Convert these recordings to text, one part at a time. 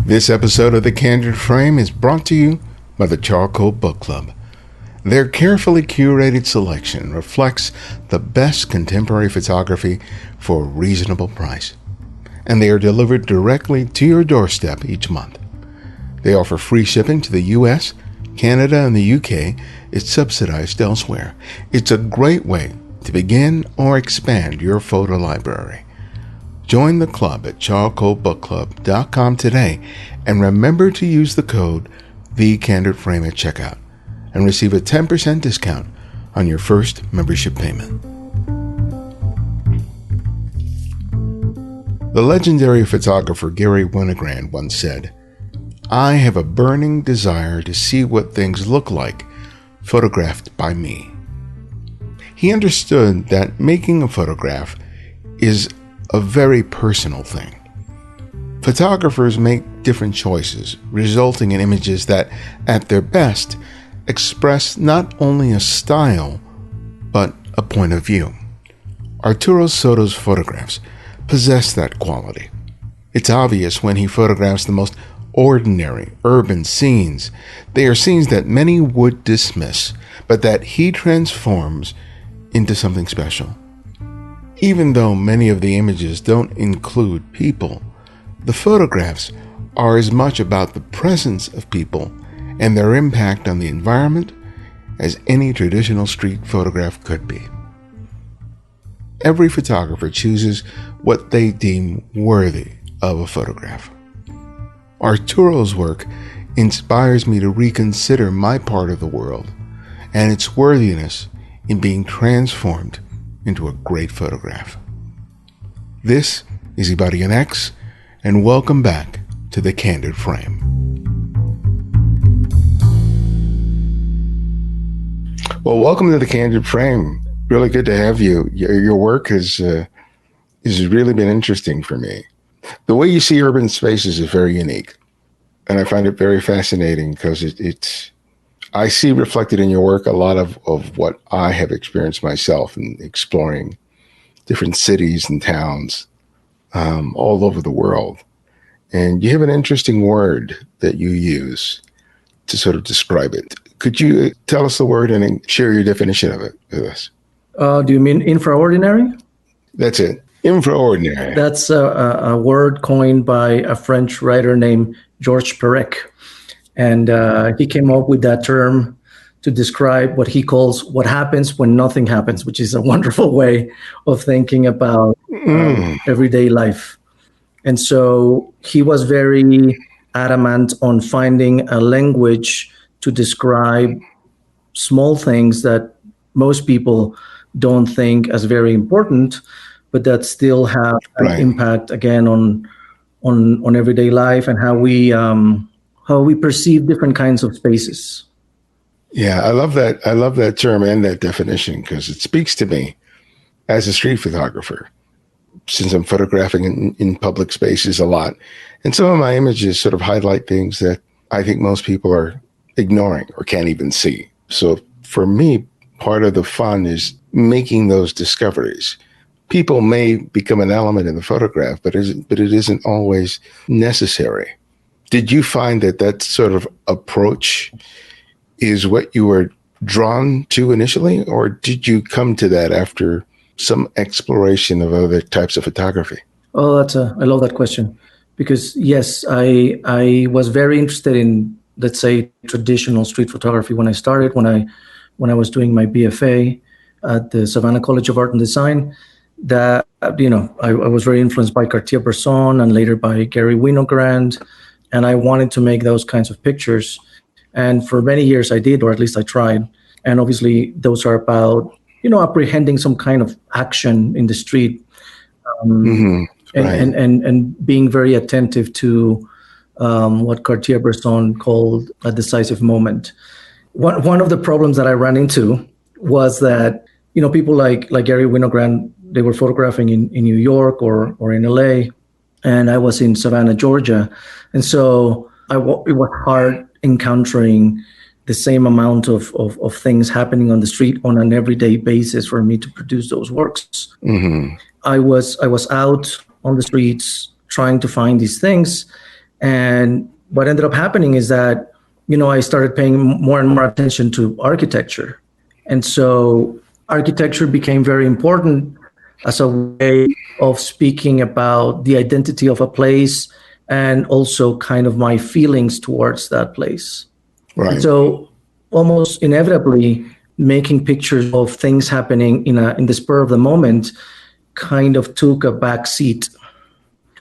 This episode of The Candid Frame is brought to you by the Charcoal Book Club. Their carefully curated selection reflects the best contemporary photography for a reasonable price, and they are delivered directly to your doorstep each month. They offer free shipping to the U.S., Canada, and the U.K. It's subsidized elsewhere. It's a great way to begin or expand your photo library. Join the club at charcoalbookclub.com today and remember to use the code TheCandidFrame at checkout and receive a 10% discount on your first membership payment. The legendary photographer Garry Winogrand once said, "I have a burning desire to see what things look like photographed by me." He understood that making a photograph is a very personal thing. Photographers make different choices, resulting in images that, at their best, express not only a style, but a point of view. Arturo Soto's photographs possess that quality. It's obvious when he photographs the most ordinary urban scenes. They are scenes that many would dismiss, but that he transforms into something special. Even though many of the images don't include people, the photographs are as much about the presence of people and their impact on the environment as any traditional street photograph could be. Every photographer chooses what they deem worthy of a photograph. Arturo's work inspires me to reconsider my part of the world and its worthiness in being transformed into a great photograph. This is Ibarian X, and welcome back to The Candid Frame. Well, welcome to The Candid Frame. Really good to have you. Your work has really been interesting for me. The way you see urban spaces is very unique, and I find it very fascinating because I see reflected in your work a lot of what I have experienced myself in exploring different cities and towns all over the world. And you have an interesting word that you use to sort of describe it. Could you tell us the word and share your definition of it with us? Do you mean infraordinary? That's it. Infraordinary. That's a word coined by a French writer named Georges Perec. And he came up with that term to describe what he calls what happens when nothing happens, which is a wonderful way of thinking about everyday life. And so he was very adamant on finding a language to describe small things that most people don't think as very important, but that still have an impact, again, on everyday life and how we perceive different kinds of spaces. Yeah, I love that. I love that term and that definition because it speaks to me as a street photographer, since I'm photographing in public spaces a lot. And some of my images sort of highlight things that I think most people are ignoring or can't even see. So for me, part of the fun is making those discoveries. People may become an element in the photograph, but it isn't always necessary. Did you find that sort of approach is what you were drawn to initially, or did you come to that after some exploration of other types of photography? Oh, I love that question, because yes, I was very interested in, let's say, traditional street photography when I started, when I was doing my BFA at the Savannah College of Art and Design. That, I was very influenced by Cartier-Bresson and later by Garry Winogrand. And I wanted to make those kinds of pictures. And for many years I did, or at least I tried. And obviously those are about, apprehending some kind of action in the street. And being very attentive to what Cartier-Bresson called a decisive moment. One of the problems that I ran into was that, people like Garry Winogrand, they were photographing in New York or in LA. And I was in Savannah, Georgia. And so it was hard encountering the same amount of things happening on the street on an everyday basis for me to produce those works. Mm-hmm. I was out on the streets trying to find these things. And what ended up happening is that, I started paying more and more attention to architecture. And so architecture became very important as a way of speaking about the identity of a place and also kind of my feelings towards that place. Right. And so almost inevitably, making pictures of things happening in the spur of the moment kind of took a back seat.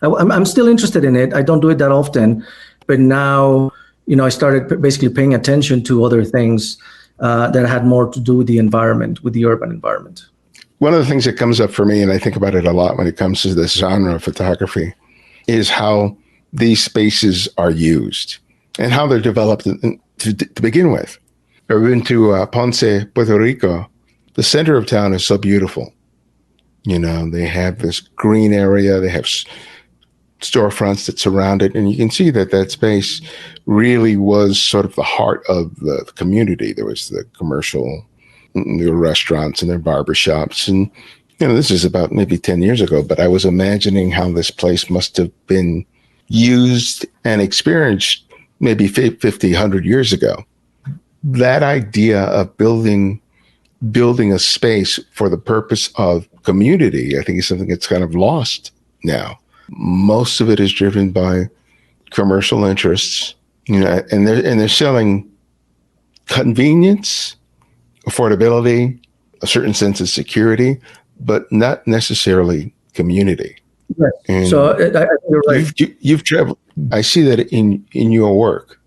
I'm still interested in it. I don't do it that often, but now, I started basically paying attention to other things that had more to do with the environment, with the urban environment. One of the things that comes up for me, and I think about it a lot when it comes to this genre of photography, is how these spaces are used and how they're developed to begin with. I've been to Ponce, Puerto Rico. The center of town is so beautiful. They have this green area. They have storefronts that surround it. And you can see that space really was sort of the heart of the community. There was the commercial, there were restaurants and their barbershops. And, this is about maybe 10 years ago, but I was imagining how this place must have been used and experienced maybe 50, 100 years ago. That idea of building a space for the purpose of community, I think, is something that's kind of lost now. Most of it is driven by commercial interests, and they're selling convenience, affordability, a certain sense of security, but not necessarily community. Yes. And so you're right. You've traveled. I see that in your work.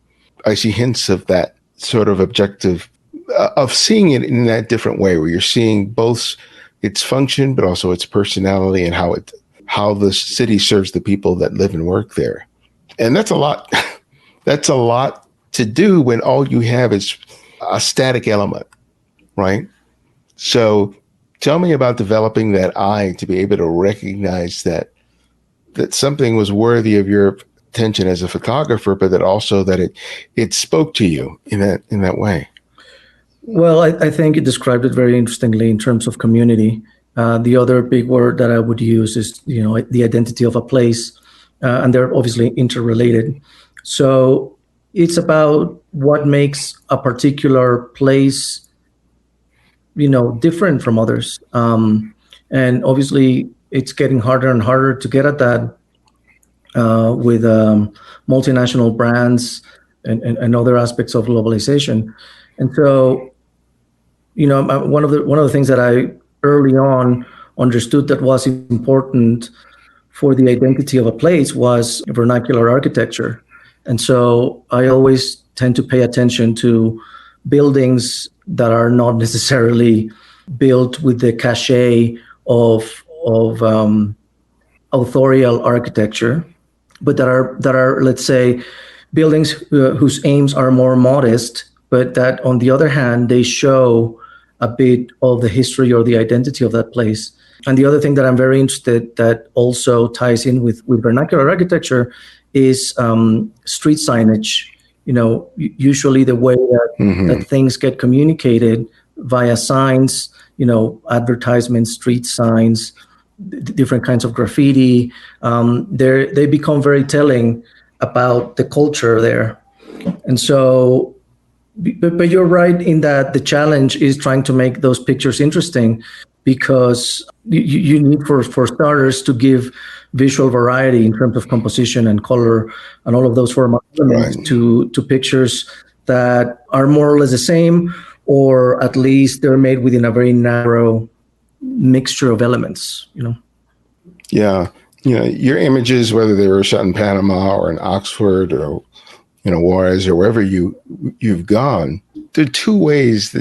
I see hints of that sort of objective, of seeing it in that different way, where you're seeing both its function, but also its personality and how the city serves the people that live and work there. And that's a lot. That's a lot to do when all you have is a static element, right? So tell me about developing that eye to be able to recognize that something was worthy of your attention as a photographer, but that also that it spoke to you in that way. Well, I think you described it very interestingly in terms of community. The other big word that I would use is, the identity of a place, and they're obviously interrelated. So it's about what makes a particular place, different from others. And obviously, it's getting harder and harder to get at that with multinational brands and other aspects of globalization. And so, one of the things that I early on understood that was important for the identity of a place was vernacular architecture. And so I always tend to pay attention to buildings that are not necessarily built with the cachet of authorial architecture, but that are, let's say, buildings whose aims are more modest, but that on the other hand, they show a bit of the history or the identity of that place. And the other thing that I'm very interested that also ties in with vernacular architecture is street signage. Usually the way that things get communicated via signs, advertisements, street signs, different kinds of graffiti, they become very telling about the culture there. And so, but you're right in that the challenge is trying to make those pictures interesting, because you need, for starters, to give visual variety in terms of composition and color and all of those formal elements to pictures that are more or less the same, or at least they're made within a very narrow mixture of elements, Yeah. Your images, whether they were shot in Panama or in Oxford or, Juarez or wherever you've gone, there are two ways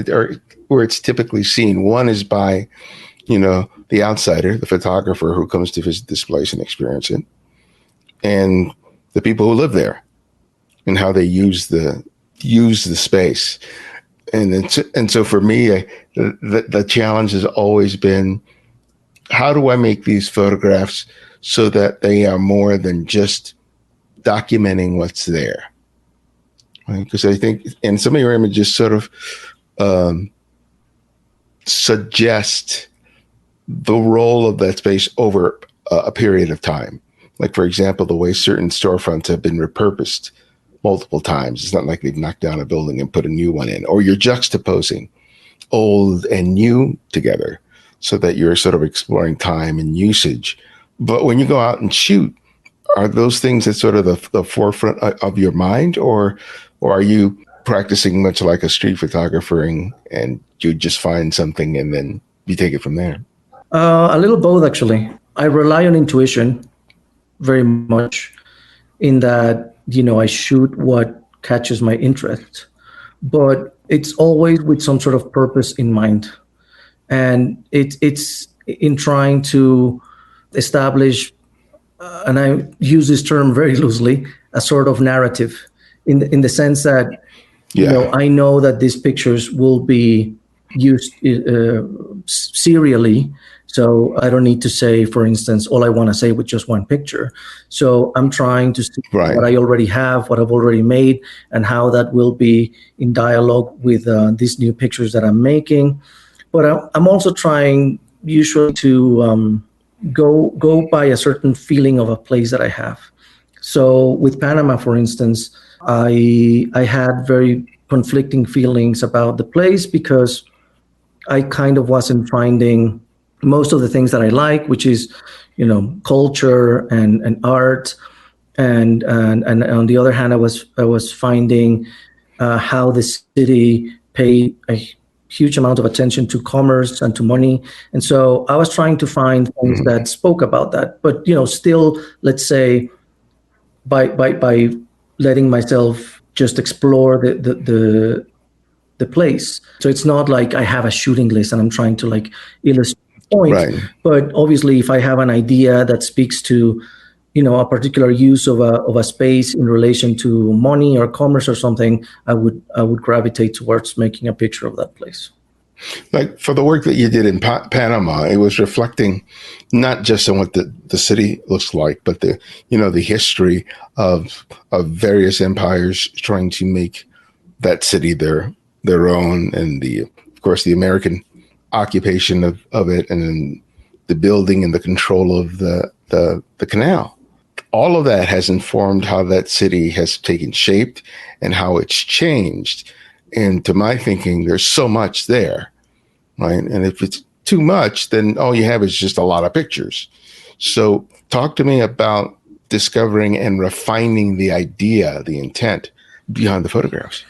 where it's typically seen. One is by, the outsider, the photographer who comes to visit this place and experience it, and the people who live there and how they use the space. And so for me, the challenge has always been, how do I make these photographs so that they are more than just documenting what's there? Right? Because I think, and some of your images sort of suggest the role of that space over a period of time. Like, for example, the way certain storefronts have been repurposed multiple times. It's not like they've knocked down a building and put a new one in, or you're juxtaposing old and new together so that you're sort of exploring time and usage. But when you go out and shoot, are those things at sort of the forefront of your mind, or are you practicing much like a street photographer and you just find something and then you take it from there? A little both, actually. I rely on intuition very much in that, I shoot what catches my interest, but it's always with some sort of purpose in mind. And it's in trying to establish, and I use this term very loosely, a sort of narrative in the sense that, I know that these pictures will be used serially. So I don't need to say, for instance, all I want to say with just one picture. So I'm trying to see what I already have, what I've already made, and how that will be in dialogue with these new pictures that I'm making. But I'm also trying usually to go by a certain feeling of a place that I have. So with Panama, for instance, I had very conflicting feelings about the place because I kind of wasn't finding most of the things that I like, which is, culture and art, and on the other hand, I was finding how the city paid a huge amount of attention to commerce and to money, and so I was trying to find things that spoke about that. But still, let's say, by letting myself just explore the place. So it's not like I have a shooting list and I'm trying to illustrate points. Right. But obviously, if I have an idea that speaks to, a particular use of a space in relation to money or commerce or something, I would gravitate towards making a picture of that place. Like for the work that you did in Panama, it was reflecting not just on what the city looks like, but the history of various empires trying to make that city their own, and of course the American occupation of it, and then the building and the control of the canal. All of that has informed how that city has taken shape and how it's changed. And to my thinking, there's so much there, right? And if it's too much, then all you have is just a lot of pictures. So talk to me about discovering and refining the idea, the intent behind the photographs.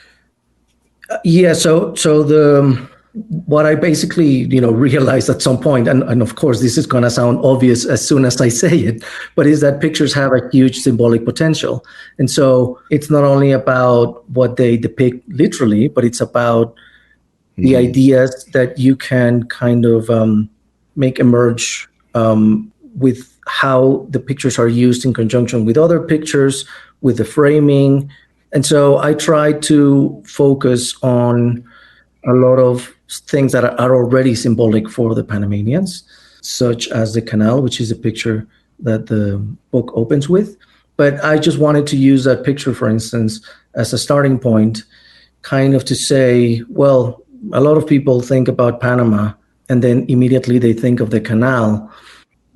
Yeah. So what I basically, realized at some point, and of course, this is going to sound obvious as soon as I say it, but is that pictures have a huge symbolic potential. And so it's not only about what they depict literally, but it's about the ideas that you can kind of make emerge with how the pictures are used in conjunction with other pictures, with the framing. And so I try to focus on a lot of things that are already symbolic for the Panamanians, such as the canal, which is a picture that the book opens with. But I just wanted to use that picture, for instance, as a starting point, kind of to say, well, a lot of people think about Panama and then immediately they think of the canal.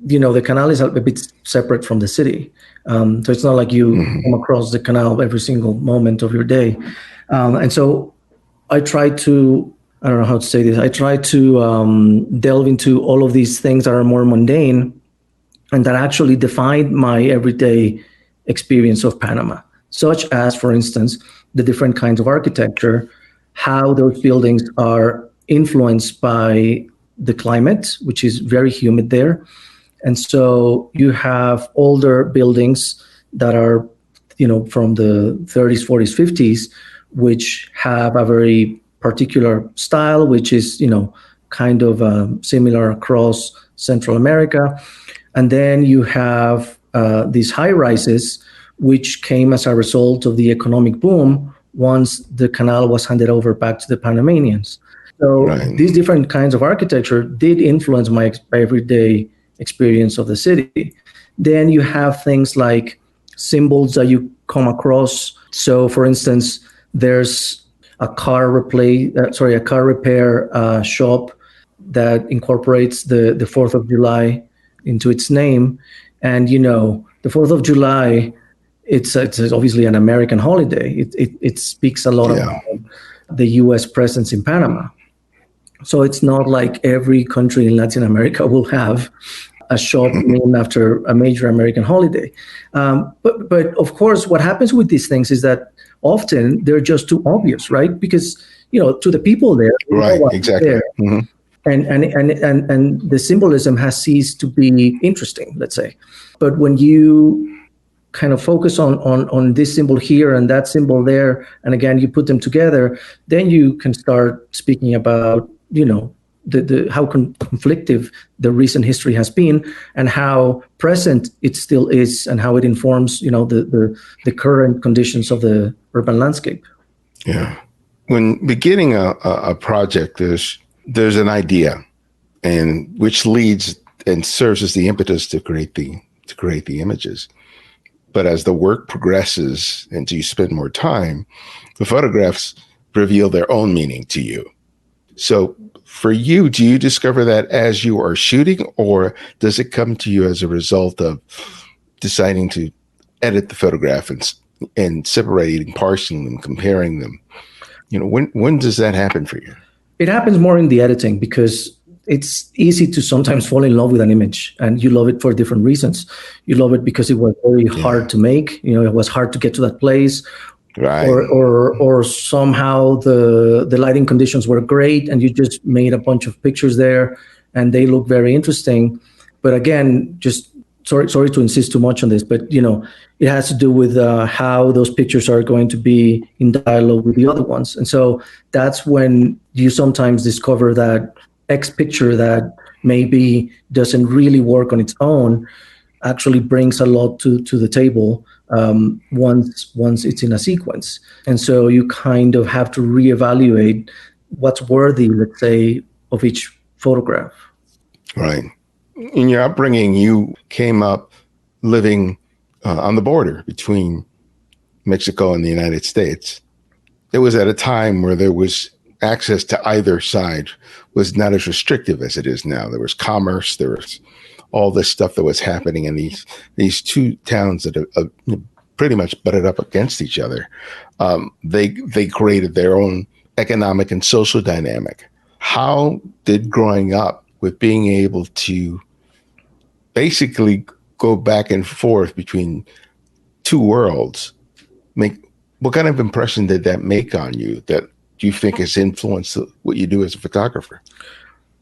The canal is a bit separate from the city. So it's not like you come across the canal every single moment of your day. And so I try to, I don't know how to say this, I try to delve into all of these things that are more mundane and that actually define my everyday experience of Panama, such as, for instance, the different kinds of architecture, how those buildings are influenced by the climate, which is very humid there. And so you have older buildings that are, from the 30s, 40s, 50s, which have a very particular style, which is, kind of similar across Central America. And then you have these high rises, which came as a result of the economic boom once the canal was handed over back to the Panamanians. So these different kinds of architecture did influence my everyday experience of the city. Then you have things like symbols that you come across. So, for instance, there's a car repair shop that incorporates the 4th of July into its name. And, the 4th of July, it's obviously an American holiday. It speaks a lot about the U.S. presence in Panama. So it's not like every country in Latin America will have a shop named after a major American holiday. But of course, what happens with these things is that often they're just too obvious, right? Because, to the people there, right, exactly. There. Mm-hmm. And the symbolism has ceased to be interesting, let's say. But when you kind of focus on this symbol here and that symbol there, and again, you put them together, then you can start speaking about, the how conflictive the recent history has been and how present it still is and how it informs, the current conditions of the urban landscape. Yeah. When beginning a project, there's an idea, and which leads and serves as the impetus to create the images. But as the work progresses and you spend more time, the photographs reveal their own meaning to you. So for you, do you discover that as you are shooting, or does it come to you as a result of deciding to edit the photograph and separating, parsing them, comparing them? When does that happen for you? It happens more in the editing, because it's easy to sometimes fall in love with an image, and you love it for different reasons. You love it because it was very hard to make. It was hard to get to that place. Right. Or somehow the lighting conditions were great and you just made a bunch of pictures there and they look very interesting. But again, just sorry to insist too much on this, but it has to do with how those pictures are going to be in dialogue with the other ones. And so that's when you sometimes discover that X picture that maybe doesn't really work on its own actually brings a lot to the table once it's in a sequence. And so you kind of have to reevaluate what's worthy, let's say, of each photograph. Right. In your upbringing, you came up living on the border between Mexico and the United States. It was at a time where there was access to either side was not as restrictive as it is now. There was commerce, there was all this stuff that was happening in these two towns that are pretty much butted up against each other. They created their own economic and social dynamic. How did growing up with being able to basically go back and forth between two worlds what kind of impression did that make on you that you think has influenced what you do as a photographer?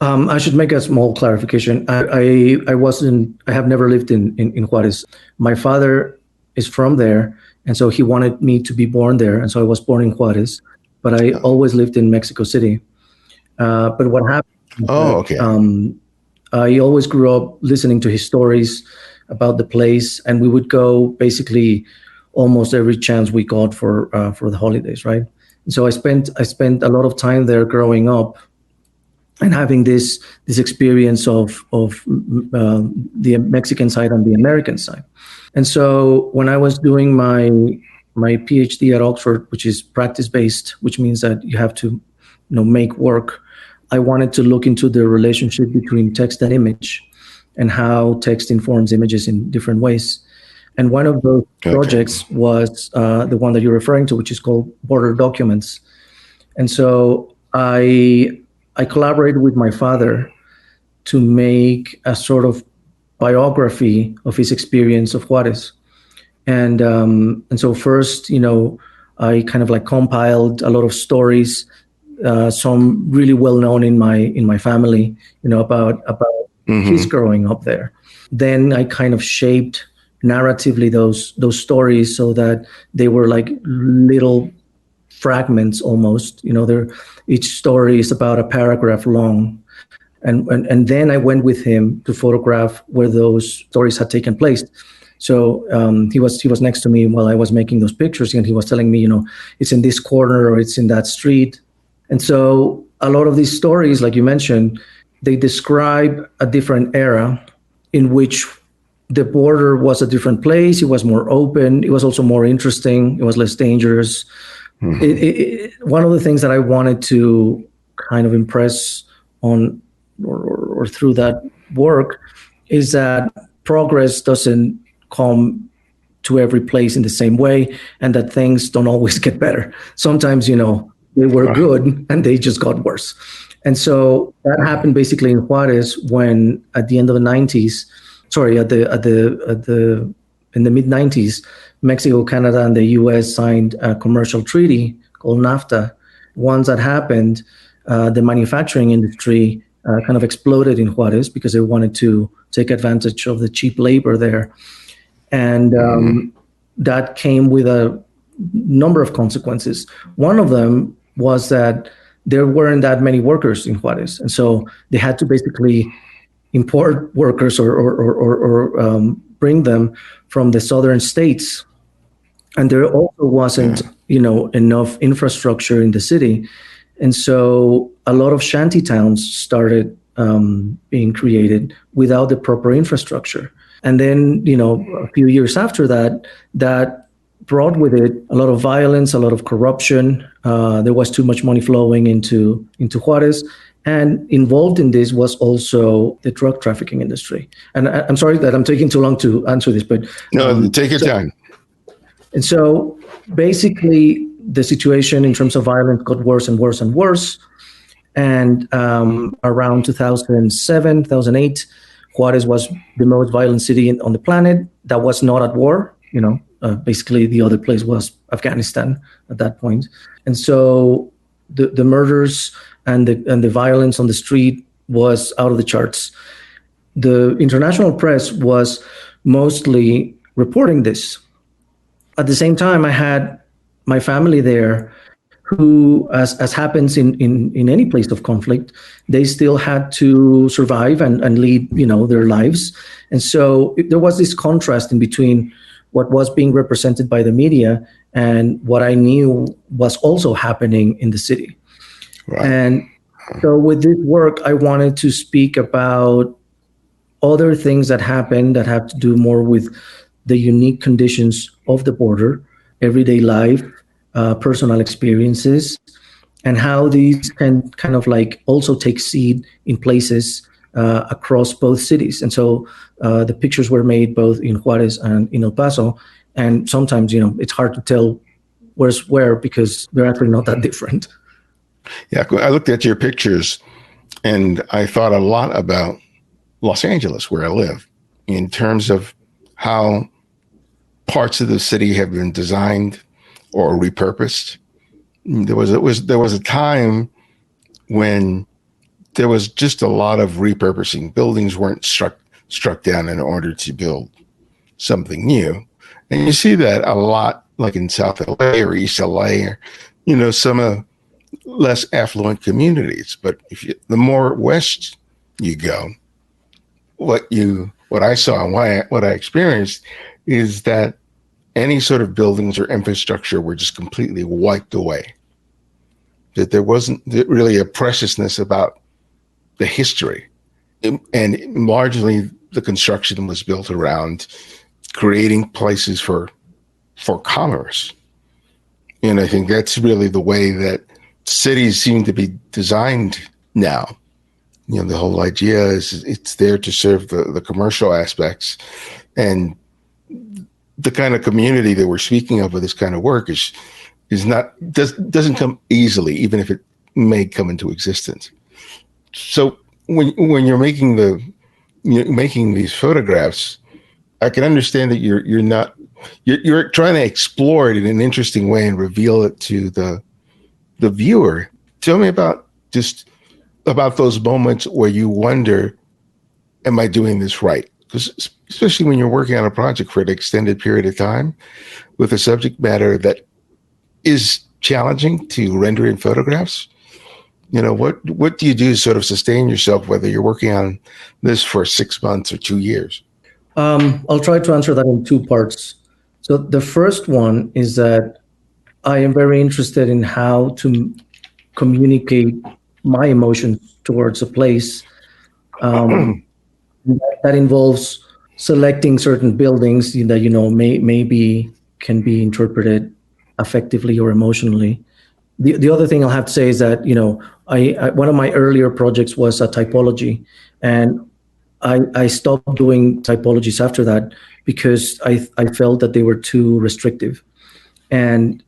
I should make a small clarification. I have never lived in Juárez. My father is from there, and so he wanted me to be born there, and so I was born in Juárez, but I always lived in Mexico City. But what happened? I always grew up listening to his stories about the place, and we would go basically almost every chance we got for the holidays, right? And so I spent a lot of time there growing up, and having this experience of the Mexican side and the American side. And so when I was doing my PhD at Oxford, which is practice-based, which means that you have to make work, I wanted to look into the relationship between text and image and how text informs images in different ways. And one of those projects was the one that you're referring to, which is called Border Documents. And so I collaborated with my father to make a sort of biography of his experience of Juárez. And so first, I kind of like compiled a lot of stories, some really well known in my family, about his growing up there. Then I kind of shaped narratively those stories so that they were like little fragments almost. Each story is about a paragraph long. And then I went with him to photograph where those stories had taken place. So he was next to me while I was making those pictures, and he was telling me, it's in this corner or it's in that street. And so a lot of these stories, like you mentioned, they describe a different era in which the border was a different place. It was more open. It was also more interesting. It was less dangerous. Mm-hmm. One of the things that I wanted to kind of impress on or through that work is that progress doesn't come to every place in the same way, and that things don't always get better. Sometimes, they were good and they just got worse. And so that happened basically in Juarez when, at the end of the 90s, in the mid 90s, Mexico, Canada, and the US signed a commercial treaty called NAFTA. Once that happened, the manufacturing industry kind of exploded in Juarez because they wanted to take advantage of the cheap labor there. And that came with a number of consequences. One of them was that there weren't that many workers in Juarez. And so they had to basically import workers or bring them from the southern states. And there also wasn't, enough infrastructure in the city. And so a lot of shanty towns started being created without the proper infrastructure. And then, a few years after that, that brought with it a lot of violence, a lot of corruption. There was too much money flowing into Juarez. And involved in this was also the drug trafficking industry. And I'm sorry that I'm taking too long to answer this, but... No, take your time. And so basically, the situation in terms of violence got worse and worse and worse. And around 2007, 2008, Juarez was the most violent city on the planet that was not at war. Basically, the other place was Afghanistan at that point. And so the murders and the violence on the street was out of the charts. The international press was mostly reporting this. At the same time, I had my family there who, as happens in any place of conflict, they still had to survive and lead, their lives. And so there was this contrast in between what was being represented by the media and what I knew was also happening in the city. Right. And so with this work, I wanted to speak about other things that happen that have to do more with the unique conditions of the border, everyday life, personal experiences, and how these can kind of like also take seed in places across both cities. And so the pictures were made both in Juarez and in El Paso. And sometimes, it's hard to tell where's where because they're actually not that different. Yeah, I looked at your pictures and I thought a lot about Los Angeles, where I live, in terms of how parts of the city have been designed or repurposed. There was a time when there was just a lot of repurposing. Buildings weren't struck down in order to build something new. And you see that a lot, like in South LA or East LA, or, some less affluent communities. But the more west you go, what I saw and what I experienced is that any sort of buildings or infrastructure were just completely wiped away. That there wasn't really a preciousness about the history. And largely the construction was built around creating places for commerce. And I think that's really the way that cities seem to be designed now. The whole idea is it's there to serve the commercial aspects. And the kind of community that we're speaking of with this kind of work doesn't come easily, even if it may come into existence. So when you're making these photographs, I can understand that you're trying to explore it in an interesting way and reveal it to the viewer. Tell me about those moments where you wonder, am I doing this right? Because especially when you're working on a project for an extended period of time with a subject matter that is challenging to render in photographs, what do you do to sort of sustain yourself, whether you're working on this for 6 months or 2 years? I'll try to answer that in two parts. So the first one is that I am very interested in how to communicate my emotions towards a place. That involves selecting certain buildings that maybe can be interpreted affectively or emotionally. The other thing I'll have to say is that I one of my earlier projects was a typology, and I stopped doing typologies after that because I felt that they were too restrictive. And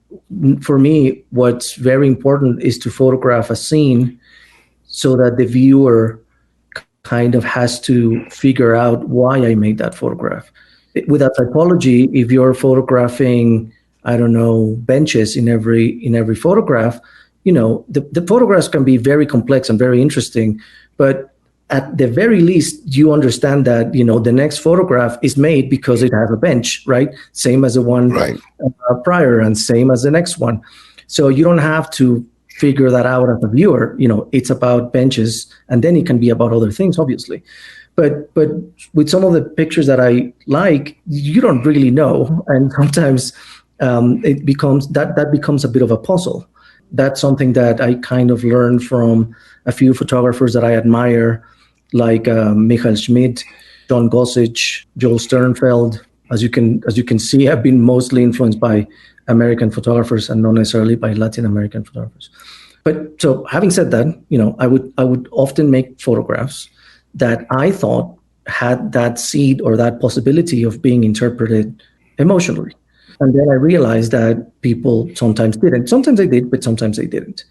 for me, what's very important is to photograph a scene so that the viewer kind of has to figure out why I made that photograph. With a typology, if you're photographing, I don't know, benches in every photograph, the photographs can be very complex and very interesting, but at the very least, you understand that, the next photograph is made because it has a bench, right? Same as the one Right. prior and same as the next one. So you don't have to figure that out as a viewer. It's about benches, and then it can be about other things, obviously. But with some of the pictures that I like, you don't really know. And sometimes it becomes a bit of a puzzle. That's something that I kind of learned from a few photographers that I admire, like Michael Schmidt, John Gossage, Joel Sternfeld. As you can see, I've been mostly influenced by American photographers and not necessarily by Latin American photographers. But so having said that, I would often make photographs that I thought had that seed or that possibility of being interpreted emotionally. And then I realized that people sometimes didn't. Sometimes they did, but sometimes they didn't.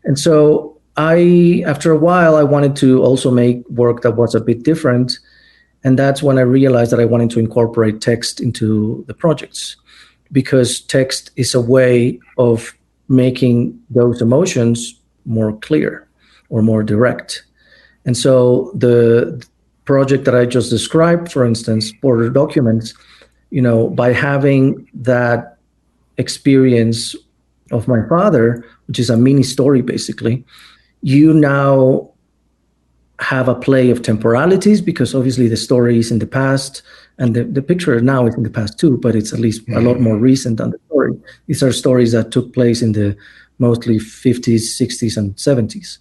And so after a while, I wanted to also make work that was a bit different. And that's when I realized that I wanted to incorporate text into the projects, because text is a way of making those emotions more clear or more direct. And so the project that I just described, for instance, Border Documents, by having that experience of my father, which is a mini story, basically, you now have a play of temporalities, because obviously the story is in the past and the picture now is in the past too, but it's at least a lot more recent than the story. These are stories that took place in the mostly 50s, 60s, and 70s.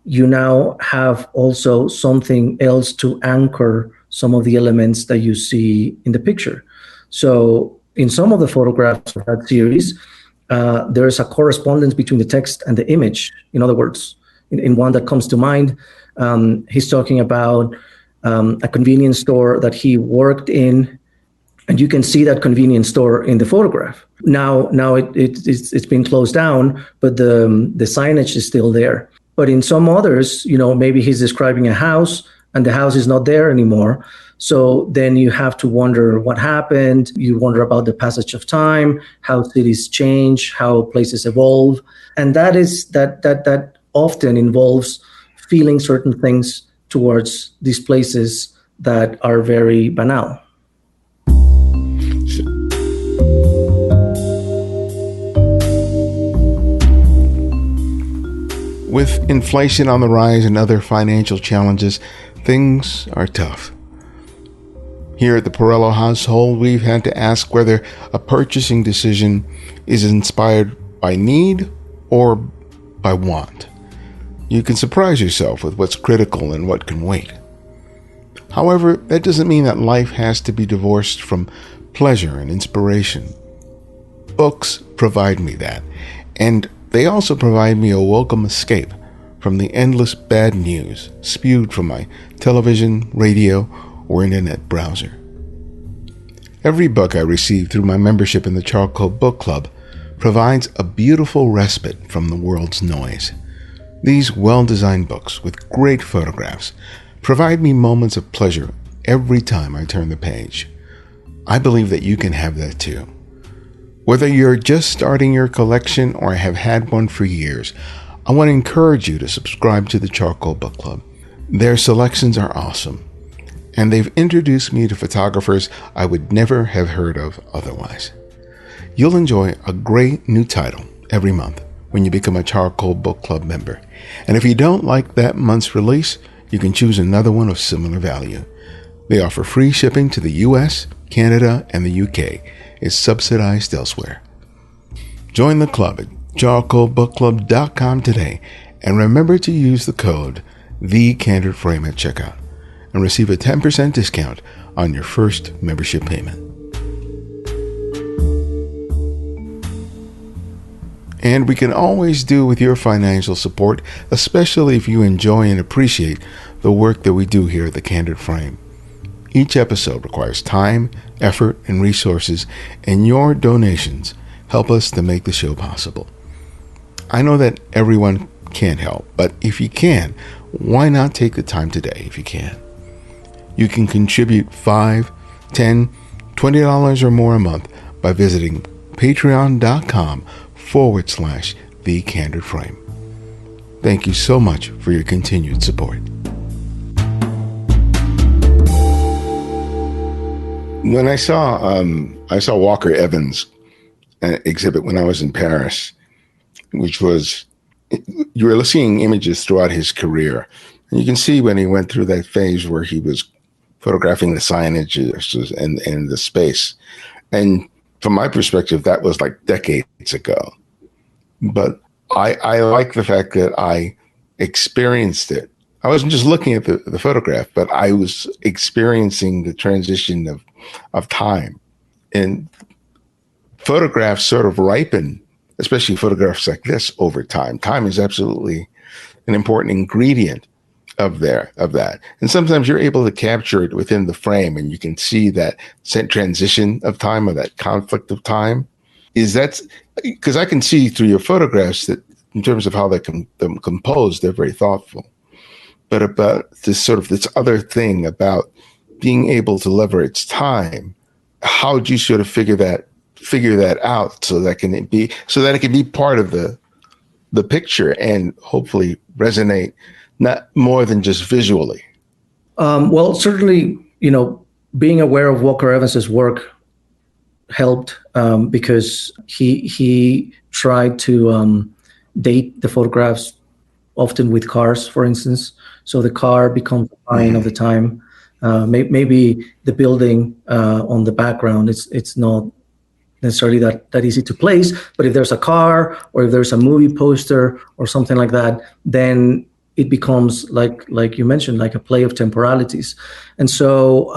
You now have also something else to anchor some of the elements that you see in the picture. So in some of the photographs of that series, there is a correspondence between the text and the image. In other words, in one that comes to mind, he's talking about a convenience store that he worked in, and you can see that convenience store in the photograph. Now it's been closed down, but the signage is still there. But in some others, maybe he's describing a house and the house is not there anymore. So then you have to wonder what happened. You wonder about the passage of time, how cities change, how places evolve. And that often involves feeling certain things towards these places that are very banal. With inflation on the rise and other financial challenges, things are tough. Here at the Perello household, we've had to ask whether a purchasing decision is inspired by need or by want. You can surprise yourself with what's critical and what can wait. However, that doesn't mean that life has to be divorced from pleasure and inspiration. Books provide me that, and they also provide me a welcome escape from the endless bad news spewed from my television, radio, or internet browser. Every book I receive through my membership in the Charcoal Book Club provides a beautiful respite from the world's noise. These well-designed books with great photographs provide me moments of pleasure every time I turn the page. I believe that you can have that too. Whether you're just starting your collection or have had one for years, I want to encourage you to subscribe to the Charcoal Book Club. Their selections are awesome, and they've introduced me to photographers I would never have heard of otherwise. You'll enjoy a great new title every month when you become a Charcoal Book Club member. And if you don't like that month's release, you can choose another one of similar value. They offer free shipping to the US, Canada, and the UK. It's subsidized elsewhere. Join the club at charcoalbookclub.com today, and remember to use the code TheCandidFrame at checkout and receive a 10% discount on your first membership payment. And we can always do with your financial support, especially if you enjoy and appreciate the work that we do here at The Candid Frame. Each episode requires time, effort, and resources, and your donations help us to make the show possible. I know that everyone can't help, but if you can, why not take the time today if you can? You can contribute $5, $10, $20 or more a month by visiting patreon.com/The Candid Frame. Thank you so much for your continued support. When I saw Walker Evans' exhibit when I was in Paris, which was, you were seeing images throughout his career. And you can see when he went through that phase where he was photographing the signage and the space. And from my perspective, that was like decades ago. But I like the fact that I experienced it. I wasn't just looking at the photograph, but I was experiencing the transition of time. And photographs sort of ripen, especially photographs like this, over time. Time is absolutely an important ingredient of that. And sometimes you're able to capture it within the frame, and you can see that transition of time, or that conflict of time. Is that because I can see through your photographs that in terms of how they're composed, they're very thoughtful. But about this other thing about being able to leverage time, how do you sort of figure that out so that it can be part of the picture and hopefully resonate not more than just visually? Well, certainly, being aware of Walker Evans's work helped because he tried to date the photographs often with cars, for instance. So the car becomes the sign of the time. Maybe the building on the background, it's not necessarily that easy to place, but if there's a car or if there's a movie poster or something like that, then it becomes like you mentioned, like a play of temporalities. And so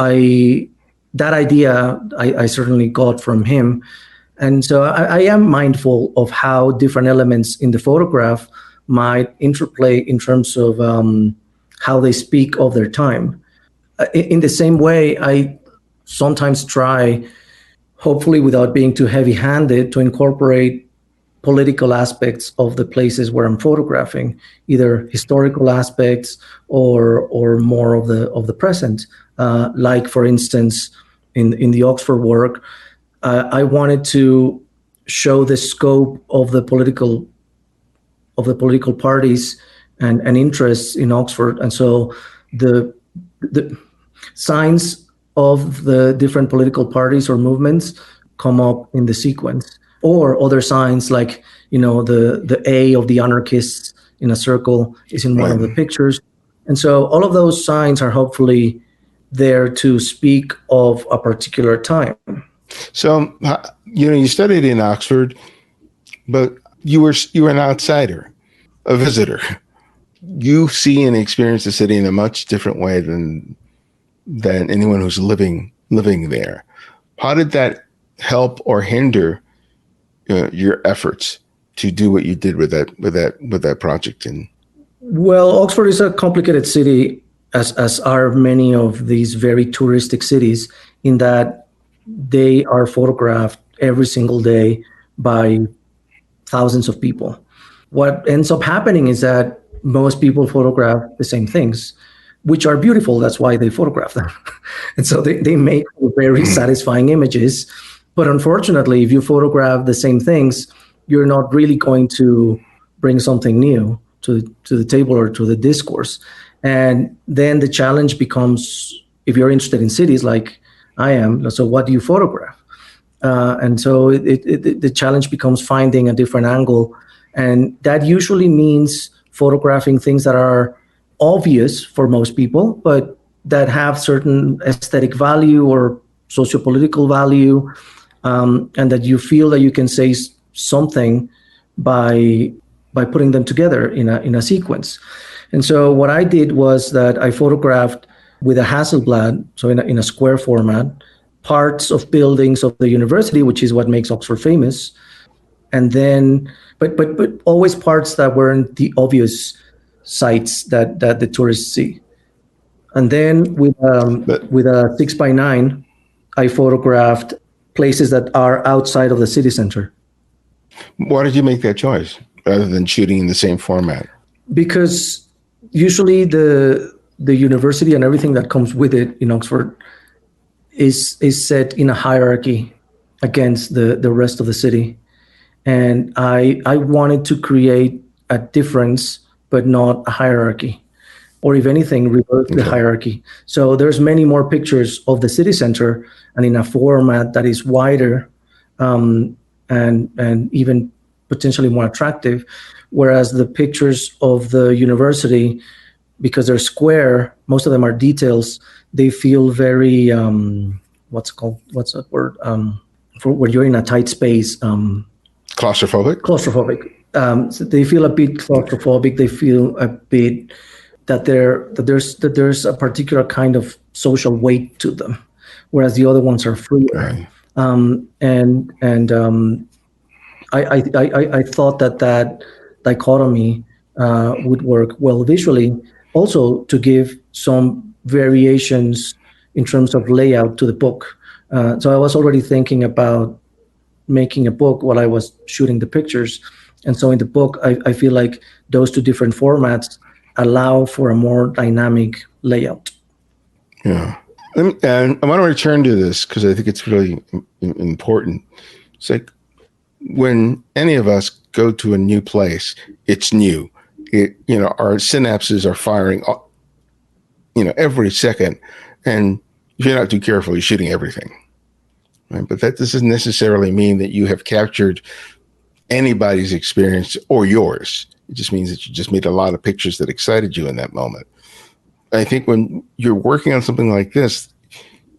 that idea I certainly got from him. And so I am mindful of how different elements in the photograph might interplay in terms of how they speak of their time. In the same way, I sometimes try, hopefully without being too heavy-handed, to incorporate political aspects of the places where I'm photographing, either historical aspects or more of the present. Like, for instance, in the Oxford work, I wanted to show the scope of the political parties and interests in Oxford, and so the signs of the different political parties or movements come up in the sequence, or other signs like the A of the anarchists in a circle is in one of the pictures, and so all of those signs are hopefully there to speak of a particular time. So you studied in Oxford, but you were an outsider, a visitor. You see and experience the city in a much different way than anyone who's living there. How did that help or hinder your efforts to do what you did with that project? Well, Oxford is a complicated city, as are many of these very touristic cities, in that they are photographed every single day by thousands of people. What ends up happening is that most people photograph the same things, which are beautiful. That's why they photograph them. And so they make very satisfying images. But unfortunately, if you photograph the same things, you're not really going to bring something new to the table or to the discourse. And then the challenge becomes, if you're interested in cities like I am, so what do you photograph? And so the challenge becomes finding a different angle. And that usually means photographing things that are obvious for most people, but that have certain aesthetic value or sociopolitical value, and that you feel that you can say something by putting them together in a sequence. And so what I did was that I photographed with a Hasselblad, so in a square format, parts of buildings of the university, which is what makes Oxford famous, and then but always parts that weren't the obvious sites that the tourists see. And then But with a 6x9, I photographed places that are outside of the city center. why did you make that choice rather than shooting in the same format? Because usually the university and everything that comes with it in Oxford is set in a hierarchy against the rest of the city. And I wanted to create a difference, but not a hierarchy, or if anything, reverse the hierarchy. So there's many more pictures of the city center and in a format that is wider, and even potentially more attractive. Whereas the pictures of the university, because they're square, most of them are details, they feel very, what's that word? For when you're in a tight space. Claustrophobic? Claustrophobic. So they feel a bit claustrophobic. They feel a bit that there's a particular kind of social weight to them, whereas the other ones are freer. Right. I thought that dichotomy would work well visually, also to give some variations in terms of layout to the book. So I was already thinking about making a book while I was shooting the pictures. And so in the book, I feel like those two different formats allow for a more dynamic layout. Yeah. And I want to return to this because I think it's really important. It's like when any of us go to a new place, it's new. Our synapses are firing, every second. And if you're not too careful, you're shooting everything. Right? But that doesn't necessarily mean that you have captured anybody's experience or yours. It just means that you just made a lot of pictures that excited you in that moment. I think when you're working on something like this,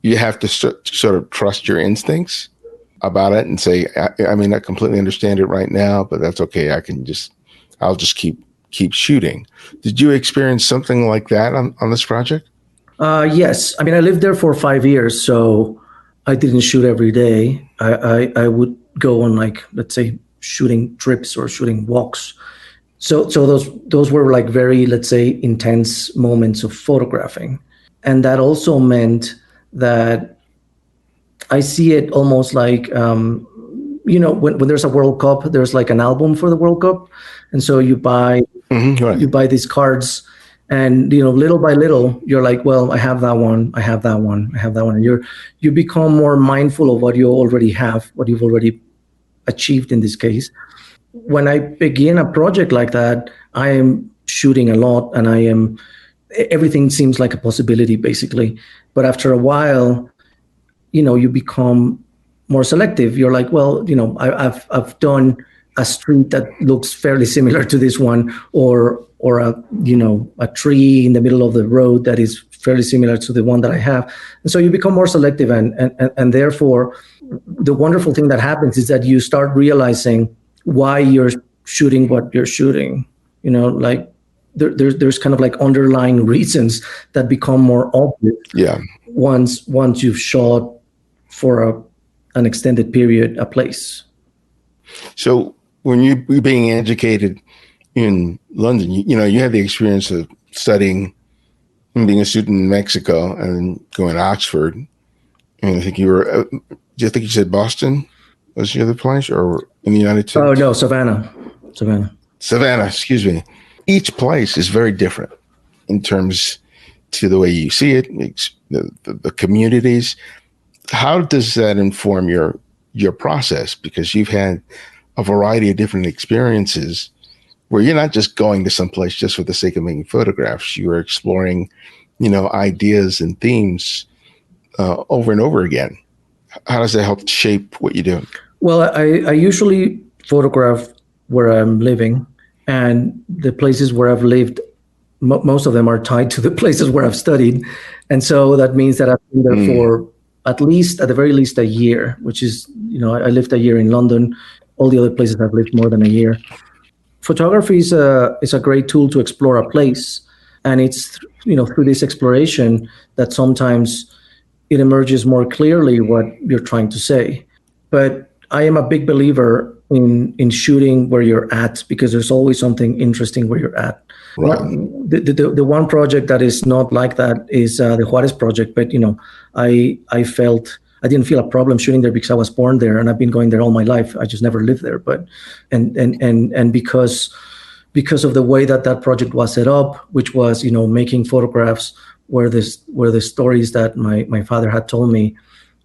you have to sort of trust your instincts about it and say, I may not completely understand it right now, but that's okay. I'll just keep shooting. Did you experience something like that on this project? Yes. I mean, I lived there for 5 years, so I didn't shoot every day. I would go on, like, let's say, shooting trips or shooting walks. So those were like very, let's say, intense moments of photographing. And that also meant that I see it almost like, when there's a World Cup, there's like an album for the World Cup. And so you buy these cards, and, little by little, you're like, well, I have that one, I have that one, I have that one. And you become more mindful of what you already have, what you've already achieved in this case. When I begin a project like that, I am shooting a lot, and everything seems like a possibility, basically. But after a while, you become more selective. You're like, well, I've done a street that looks fairly similar to this one, or a tree in the middle of the road that is fairly similar to the one that I have. And so you become more selective, and therefore the wonderful thing that happens is that you start realizing why you're shooting what you're shooting. Like there's kind of like underlying reasons that become more obvious. Yeah. Once you've shot for an extended period a place. So when you're being educated in London, you had the experience of studying and being a student in Mexico and going to Oxford. And I think do you think you said Boston was the other place, or in the United States? Oh, no, Savannah, excuse me. Each place is very different in terms to the way you see it, the communities. How does that inform your process? Because you've had a variety of different experiences where you're not just going to someplace just for the sake of making photographs. You are exploring, ideas and themes over and over again. How does that help shape what you do? Well, I usually photograph where I'm living, and the places where I've lived, most of them are tied to the places where I've studied. And so that means that I've been there for at the very least a year, which is, I lived a year in London. All the other places I've lived more than a year. Photography is a great tool to explore a place. And it's, through this exploration that sometimes it emerges more clearly what you're trying to say. But I am a big believer in shooting where you're at, because there's always something interesting where you're at. Right. The one project that is not like that is the Juarez project. But I felt I didn't feel a problem shooting there because I was born there and I've been going there all my life. I just never lived there. But and because of the way that project was set up, which was making photographs where the stories that my father had told me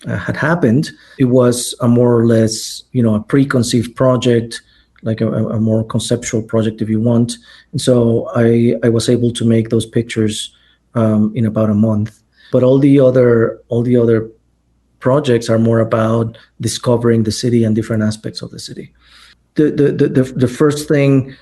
had happened, it was a more or less a preconceived project, like a more conceptual project, if you want. And so I was able to make those pictures in about a month. But all the other projects are more about discovering the city and different aspects of the city. The first thing,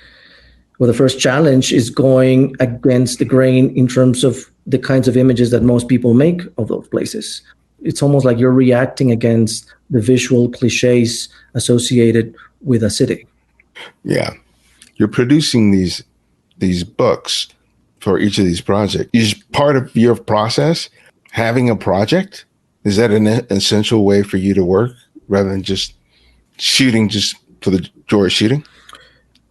or the first challenge, is going against the grain in terms of the kinds of images that most people make of those places. It's almost like you're reacting against the visual cliches associated with a city. Yeah. You're producing these books for each of these projects. Is part of your process having a project? Is that an essential way for you to work rather than just shooting just for the joy of shooting?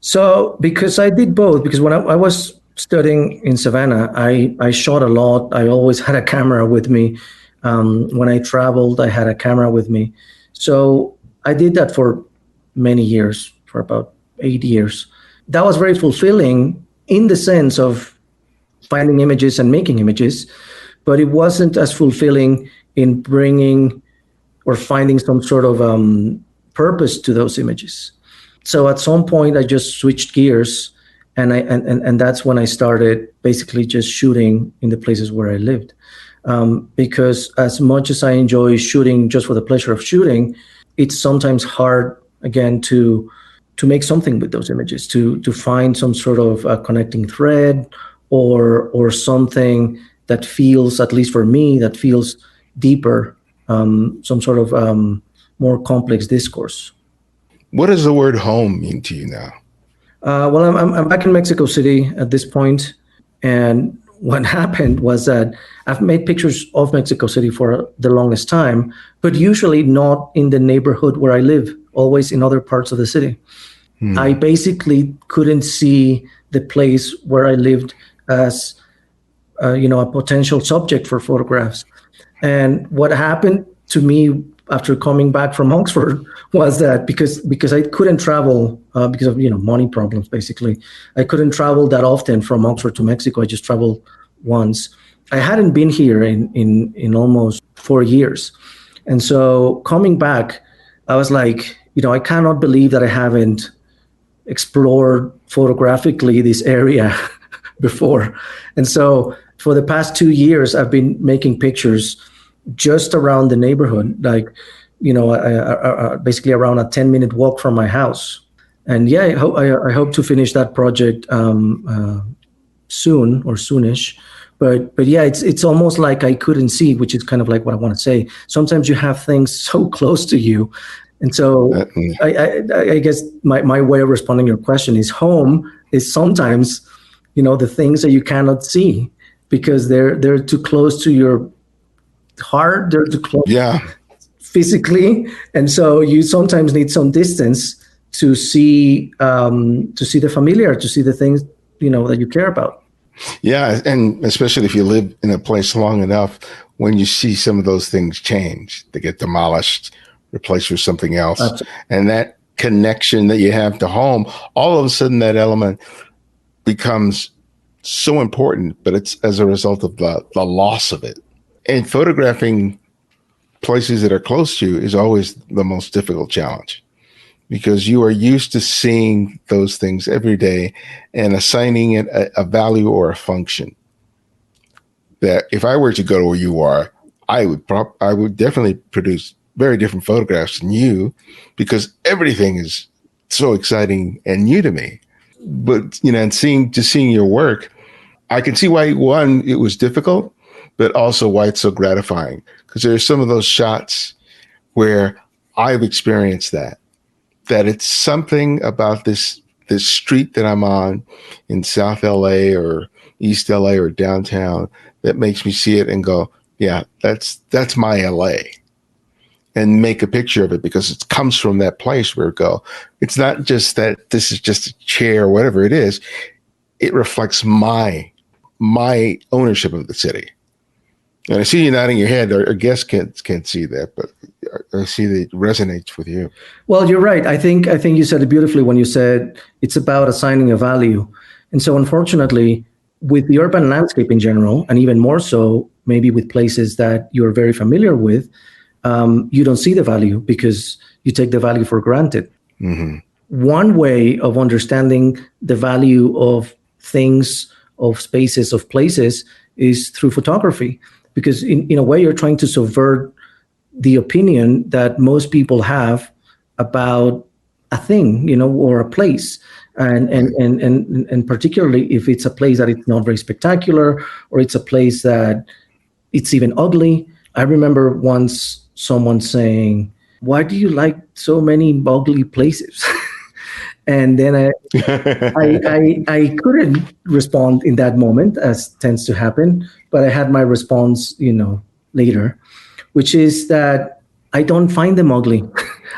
So, because I did both, because when I was studying in Savannah, I shot a lot. I always had a camera with me. When I traveled, I had a camera with me. So I did that for many years, for about 8 years. That was very fulfilling in the sense of finding images and making images, but it wasn't as fulfilling in bringing or finding some sort of purpose to those images. So at some point, I just switched gears, and that's when I started basically just shooting in the places where I lived. Because as much as I enjoy shooting just for the pleasure of shooting, it's sometimes hard, again, to make something with those images, to find some sort of connecting thread or something that feels, at least for me, that feels deeper, some sort of more complex discourse. What does the word home mean to you now? Well, I'm back in Mexico City at this point, and what happened was that I've made pictures of Mexico City for the longest time, but usually not in the neighborhood where I live, always in other parts of the city. I basically couldn't see the place where I lived as a potential subject for photographs. And what happened to me after coming back from Oxford was that because I couldn't travel because of money problems, basically, I couldn't travel that often from Oxford to Mexico. I just traveled once. I hadn't been here in almost 4 years, and so coming back, I was like, I cannot believe that I haven't explored photographically this area before. And so for the past 2 years, I've been making pictures just around the neighborhood, like, basically around a 10-minute walk from my house. And yeah, I hope to finish that project soon or soonish. But yeah, it's almost like I couldn't see, which is kind of like what I want to say. Sometimes you have things so close to you. And so I guess my way of responding to your question is home is sometimes, the things that you cannot see because they're too close to your heart. They're too close physically. And so you sometimes need some distance to see the familiar, to see the things, that you care about. Yeah. And especially if you live in a place long enough, when you see some of those things change, they get demolished, replaced with something else. Absolutely. And that connection that you have to home, all of a sudden that element becomes so important, but it's as a result of the loss of it. And photographing places that are close to you is always the most difficult challenge because you are used to seeing those things every day and assigning it a value or a function. That if I were to go to where you are, I would definitely produce very different photographs than you because everything is so exciting and new to me. But, and seeing your work, I can see why, one, it was difficult, but also why it's so gratifying. Because there's some of those shots where I've experienced that it's something about this street that I'm on in South LA or East LA or downtown that makes me see it and go, yeah, that's my LA. And make a picture of it because it comes from that place where it go. It's not just that this is just a chair or whatever it is. it reflects my ownership of the city. And I see you nodding your head. Our guests can't see that, but I see that it resonates with you. Well, you're right. I think you said it beautifully when you said it's about assigning a value. And so unfortunately, with the urban landscape in general, and even more so maybe with places that you're very familiar with, you don't see the value because you take the value for granted. Mm-hmm. One way of understanding the value of things, of spaces, of places is through photography. Because in a way, you're trying to subvert the opinion that most people have about a thing, or a place. And particularly if it's a place that it's not very spectacular, or it's a place that it's even ugly. I remember once someone saying, "Why do you like so many ugly places?" And then I couldn't respond in that moment, as tends to happen, but I had my response, later, which is that I don't find them ugly.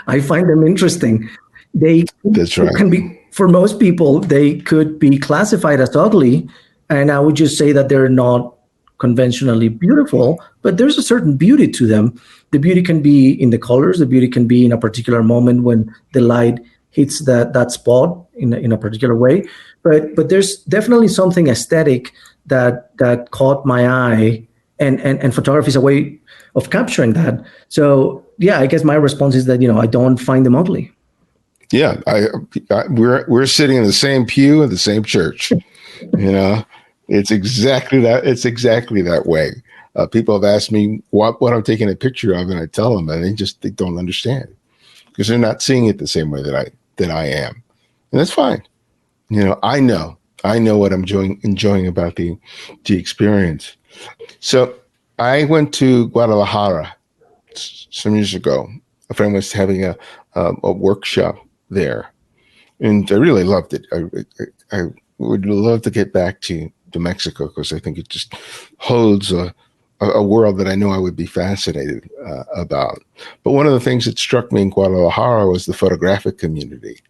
I find them interesting. That's right. Can be, for most people, they could be classified as ugly, and I would just say that they're not conventionally beautiful, but there's a certain beauty to them. The beauty can be in the colors. The beauty can be in a particular moment when the light hits that spot in a particular way, but there's definitely something aesthetic that caught my eye, and photography is a way of capturing that. So yeah, I guess my response is that I don't find them ugly. Yeah, we're sitting in the same pew in the same church. It's exactly that. It's exactly that way. People have asked me what I'm taking a picture of, and I tell them, and they don't understand because they're not seeing it the same way that I am, and that's fine. I know what I'm enjoying about the experience. So I went to Guadalajara some years ago. A friend was having a workshop there, and I really loved it. I would love to get back to Mexico because I think it just holds a world that I know I would be fascinated about. But one of the things that struck me in Guadalajara was the photographic community,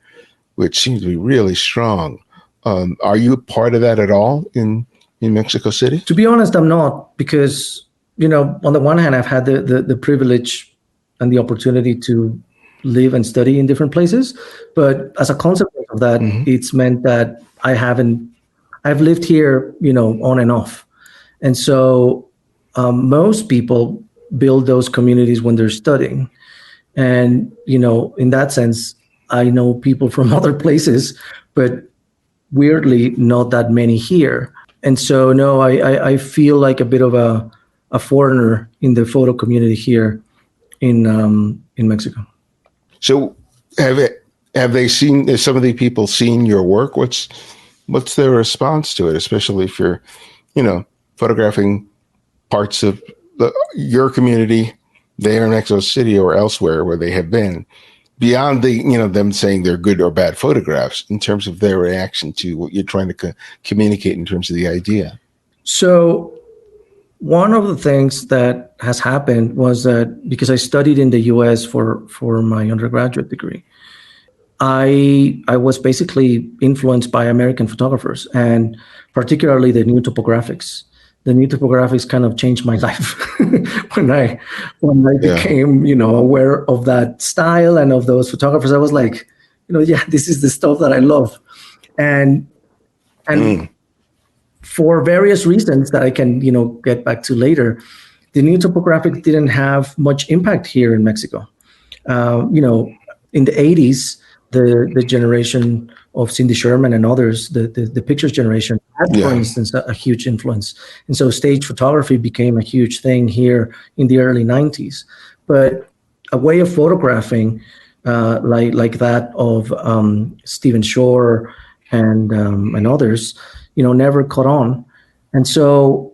which seems to be really strong. Are you a part of that at all in Mexico City? To be honest, I'm not, because, on the one hand, I've had the privilege and the opportunity to live and study in different places. But as a consequence of that, It's meant that I've lived here, on and off. And so most people build those communities when they're studying. And, in that sense, I know people from other places, but weirdly, not that many here. And so, no, I feel like a bit of a foreigner in the photo community here in Mexico. So have they seen, have some of the people seen your work? What's their response to it, especially if you're, photographing parts of your community there in Mexico City or elsewhere where they have been, beyond them saying they're good or bad photographs, in terms of their reaction to what you're trying to communicate in terms of the idea? So one of the things that has happened was that because I studied in the US for my undergraduate degree, I was basically influenced by American photographers, and particularly the new topographics. The new topographics kind of changed my life when I became, aware of that style and of those photographers. I was like, this is the stuff that I love. And for various reasons that I can, get back to later, the new topographics didn't have much impact here in Mexico. In the 80s, the generation of Cindy Sherman and others, the pictures generation had, for instance, a huge influence. And so stage photography became a huge thing here in the early 90s. But a way of photographing like that of Stephen Shore and others, never caught on. And so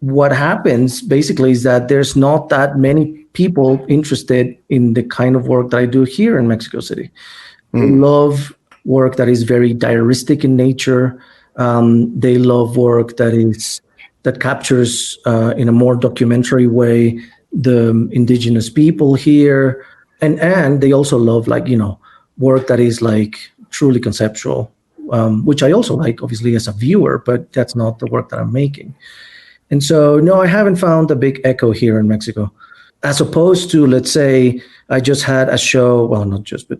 what happens basically is that there's not that many people interested in the kind of work that I do here in Mexico City. They love work that is very diaristic in nature. They love work that captures in a more documentary way the indigenous people here, and they also love work that is like truly conceptual, which I also like, obviously, as a viewer, but that's not the work that I'm making. And so, no, I haven't found a big echo here in Mexico. As opposed to, let's say, I just had a show, well, not just, but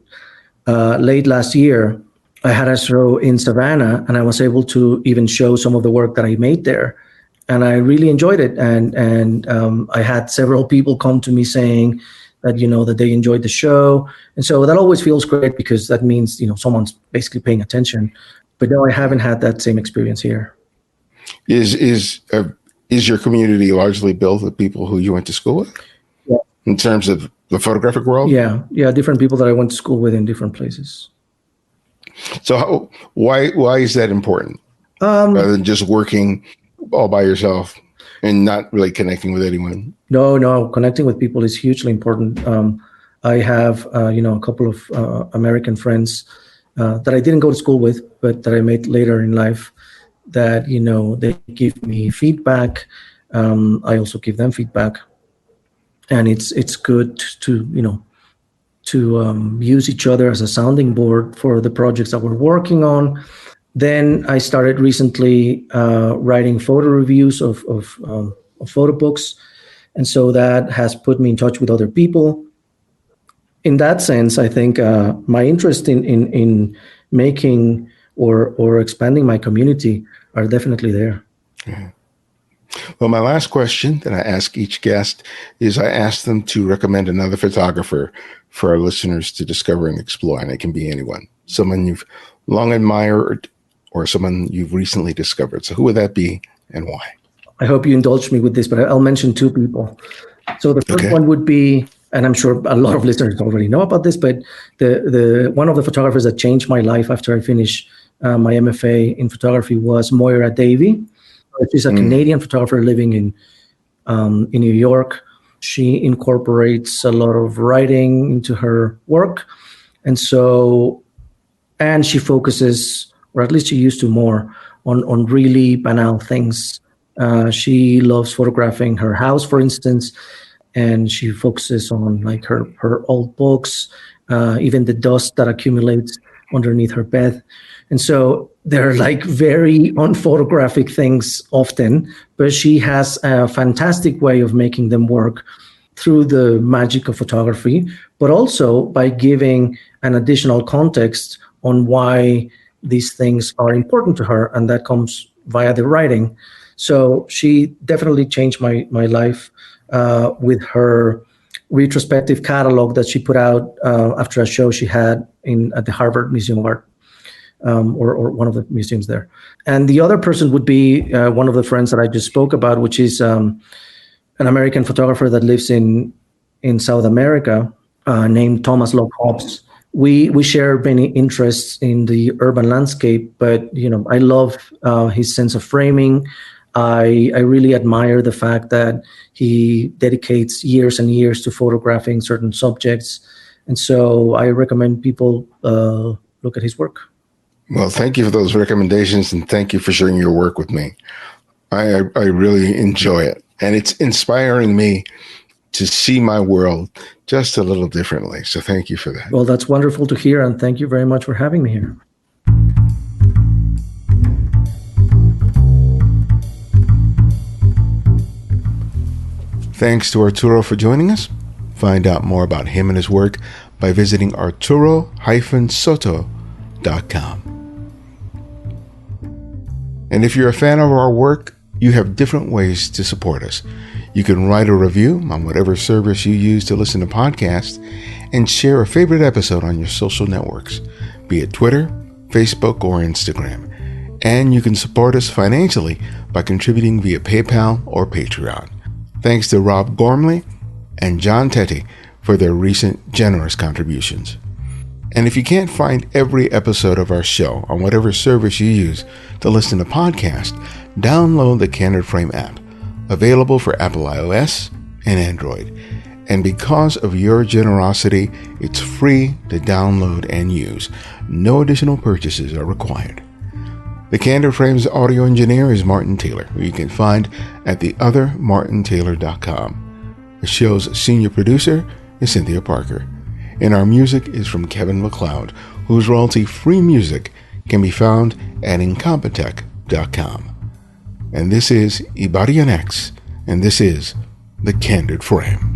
late last year, I had a show in Savannah, and I was able to even show some of the work that I made there. And I really enjoyed it. And I had several people come to me saying that, that they enjoyed the show. And so that always feels great because that means, someone's basically paying attention. But no, I haven't had that same experience here. Is your community largely built of people who you went to school with? Yeah. In terms of the photographic world? Yeah. Different people that I went to school with in different places. So why is that important? Rather than just working all by yourself and not really connecting with anyone? No, connecting with people is hugely important. I have, a couple of American friends that I didn't go to school with, but that I met later in life that, they give me feedback. I also give them feedback. And it's good to use each other as a sounding board for the projects that we're working on. Then I started recently writing photo reviews of photo books. And so that has put me in touch with other people. In that sense, I think my interest in making or expanding my community are definitely there. Yeah. Well, my last question that I ask each guest is I ask them to recommend another photographer for our listeners to discover and explore. And it can be anyone, someone you've long admired or someone you've recently discovered. So who would that be and why? I hope you indulge me with this, but I'll mention two people. So the first one would be, and I'm sure a lot of listeners already know about this, but the one of the photographers that changed my life after I finished my MFA in photography was Moyra Davey. She's a Canadian photographer living in New York. She incorporates a lot of writing into her work. And she focuses, or at least she used to more, on really banal things. She loves photographing her house, for instance, and she focuses on like her old books, even the dust that accumulates underneath her bed. And so they're like very unphotographic things often, but she has a fantastic way of making them work through the magic of photography, but also by giving an additional context on why these things are important to her, and that comes via the writing. So she definitely changed my life with her retrospective catalog that she put out after a show she had at the Harvard Museum of Art. Or one of the museums there. And the other person would be one of the friends that I just spoke about, which is an American photographer that lives in South America named Thomas Locke Hobbs. We share many interests in the urban landscape, but I love his sense of framing. I really admire the fact that he dedicates years and years to photographing certain subjects. And so I recommend people look at his work. Well, thank you for those recommendations, and thank you for sharing your work with me. I really enjoy it, and it's inspiring me to see my world just a little differently. So thank you for that. Well, that's wonderful to hear, and thank you very much for having me here. Thanks to Arturo for joining us. Find out more about him and his work by visiting arturo-soto.com. And if you're a fan of our work, you have different ways to support us. You can write a review on whatever service you use to listen to podcasts and share a favorite episode on your social networks, be it Twitter, Facebook, or Instagram. And you can support us financially by contributing via PayPal or Patreon. Thanks to Rob Gormley and John Tetty for their recent generous contributions. And if you can't find every episode of our show on whatever service you use to listen to podcasts, download the Candid Frame app, available for Apple iOS and Android. And because of your generosity, it's free to download and use. No additional purchases are required. The Candid Frame's audio engineer is Martin Taylor, who you can find at theothermartintaylor.com. The show's senior producer is Cynthia Parker. And our music is from Kevin MacLeod, whose royalty-free music can be found at incompetech.com. And this is Ibarian X, and this is The Candid Frame.